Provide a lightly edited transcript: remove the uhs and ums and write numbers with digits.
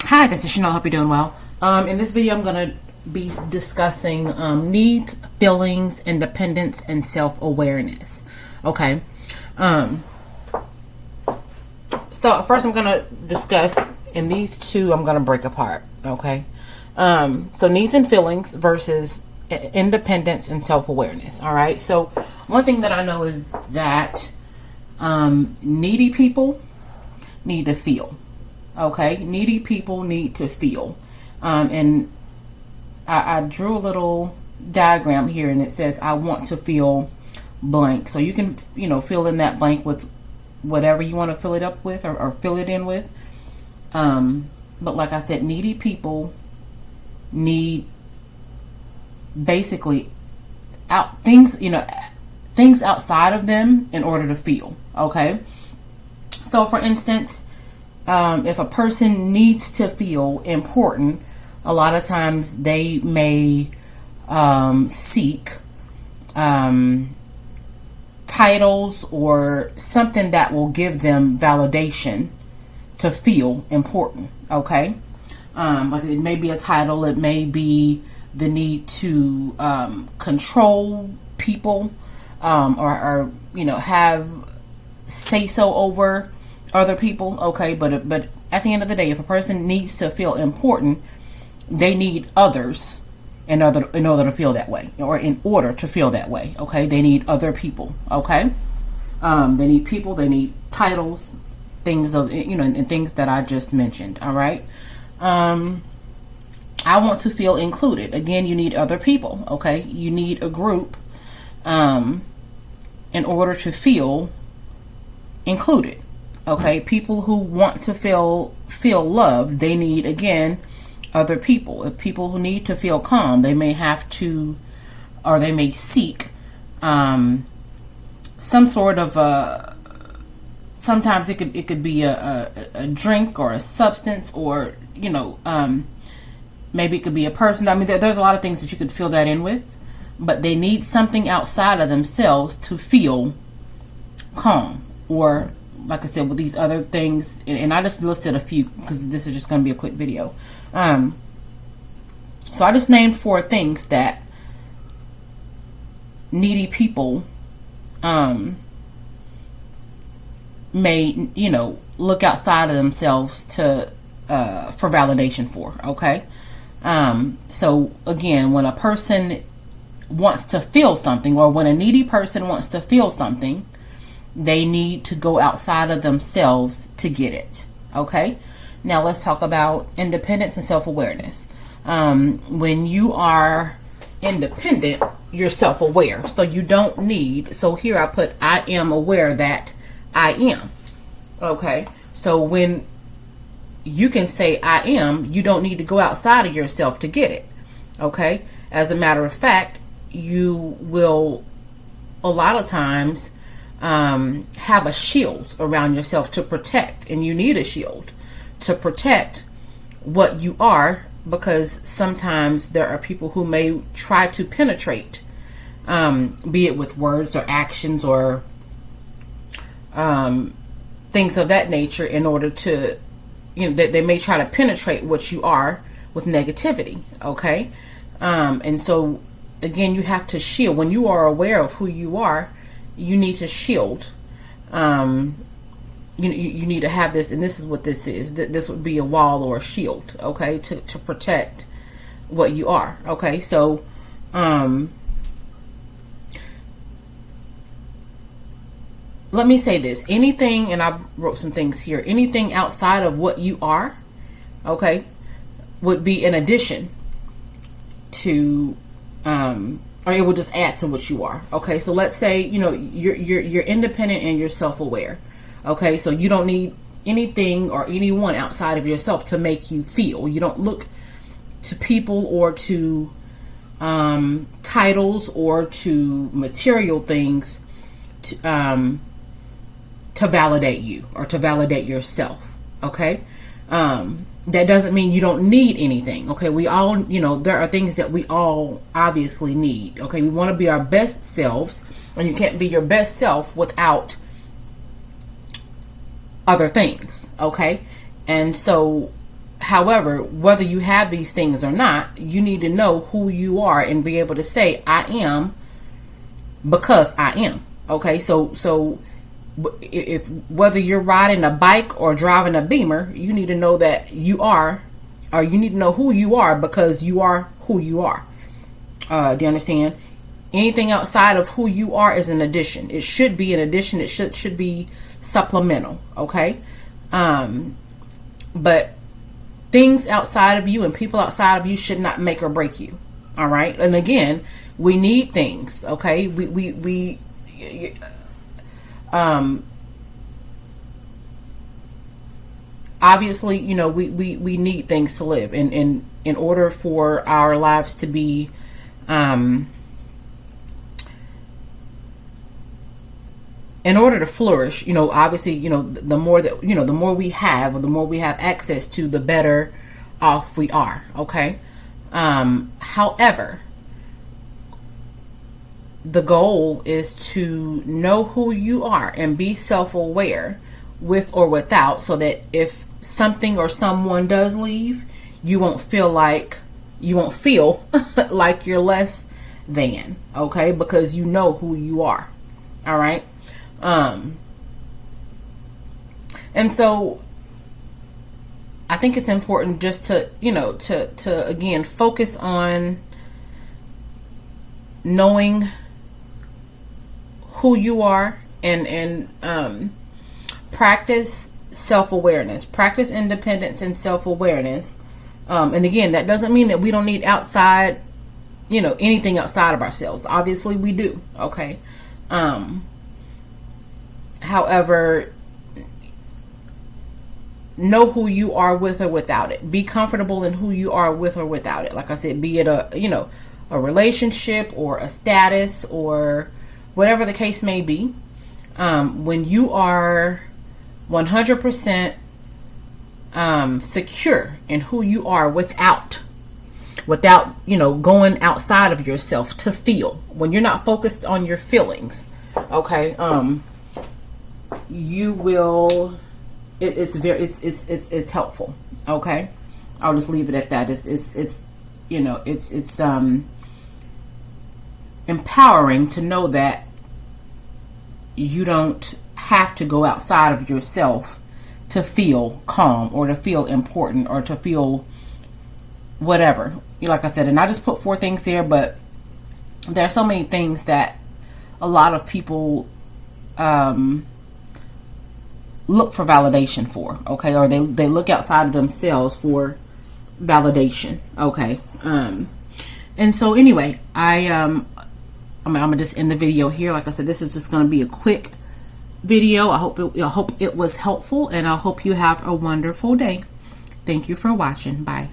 Hi, this is Chanel. Hope you're doing well. In this video, I'm going to be discussing needs, feelings, independence, and self-awareness. Okay. So first, I'm going to discuss, and these two I'm going to break apart. Okay. So needs and feelings versus independence and self-awareness. All right. So one thing that I know is that needy people need to feel. Okay, needy people need to feel. And I drew a little diagram here, and it says I want to feel blank. So you can, fill in that blank with whatever you want to fill it up with, or fill it in with. But like I said, needy people need basically things outside of them in order to feel. Okay, so for instance, if a person needs to feel important, a lot of times they may seek titles or something that will give them validation to feel important. Okay, like it may be a title, it may be the need to control people, or have say so over other people. Okay, but at the end of the day, if a person needs to feel important, they need others in order to feel that way, or in order to feel that way. Okay, they need other people. Okay, they need people, they need titles, things of and things that I just mentioned. All right. I want to feel included. Again, you need other people. Okay, you need a group in order to feel included. Okay, people who want to feel loved, they need, again, other people. If people who need to feel calm, they may have to, or they may seek some sort of sometimes it could be a drink or a substance, or maybe it could be a person. I mean, there's a lot of things that you could fill that in with, but they need something outside of themselves to feel calm, or like I said, with these other things, and I just listed a few because this is just going to be a quick video. So I just named 4 things that needy people may, look outside of themselves to for validation for. Okay, so again, when a person wants to feel something, or when a needy person wants to feel something, they need to go outside of themselves to get it. Okay, now let's talk about independence and self-awareness. When you are independent, you're self-aware, so you don't need, so here I put I am aware that I am. Okay, so when you can say I am, you don't need to go outside of yourself to get it. Okay, as a matter of fact, you will a lot of times have a shield around yourself to protect, and you need a shield to protect what you are, because sometimes there are people who may try to penetrate, be it with words or actions or things of that nature, in order to, they may try to penetrate what you are with negativity. Okay, and so again, you have to shield. When you are aware of who you are, you need to shield. You need to have this, and this is what this is. This would be a wall or a shield, okay, to protect what you are. Okay, so let me say this. Anything, and I wrote some things here, anything outside of what you are, okay, would be an addition to, or it will just add to what you are. Okay, so let's say you're independent and you're self-aware. Okay, so you don't need anything or anyone outside of yourself to make you feel. You don't look to people or to titles or to material things to validate you or to validate yourself. Okay, that doesn't mean you don't need anything. Okay, we all, there are things that we all obviously need. Okay, we want to be our best selves, and you can't be your best self without other things. Okay, and so However, whether you have these things or not, you need to know who you are and be able to say, I am because I am. Okay, so if whether you're riding a bike or driving a Beamer, you need to know that you are, or you need to know who you are because you are who you are. Do you understand? Anything outside of who you are is an addition. It should be an addition. It should be supplemental. Okay, but things outside of you and people outside of you should not make or break you. All right, and again, we need things. Okay, we obviously, you know, we need things to live, and in order for our lives to be in order to flourish, you know, obviously, you know, the more that, you know, the more we have, or the more we have access to, the better off we are. Okay. However, the goal is to know who you are and be self-aware, with or without, so that if something or someone does leave, you won't feel like you're less than. Okay, because you know who you are. All right. And so I think it's important just to, you know, to again focus on knowing who you are, and practice self-awareness, practice independence and self-awareness. And again, that doesn't mean that we don't need outside, you know, anything outside of ourselves. Obviously we do. Okay. However, know who you are with or without it. Be comfortable in who you are with or without it. Like I said, be it a, you know, a relationship or a status or whatever the case may be. When you are 100% secure in who you are without, you know, going outside of yourself to feel, when you're not focused on your feelings, okay, you will, it's helpful. Okay, I'll just leave it at that. It's you know, it's empowering to know that you don't have to go outside of yourself to feel calm or to feel important or to feel whatever. Like I said, and I just put 4 things there, but there are so many things that a lot of people look for validation for, okay, or they look outside of themselves for validation, okay. And so anyway, I'm gonna just end the video here. Like I said, this is just gonna be a quick video. I hope it was helpful, and I hope you have a wonderful day. Thank you for watching. Bye.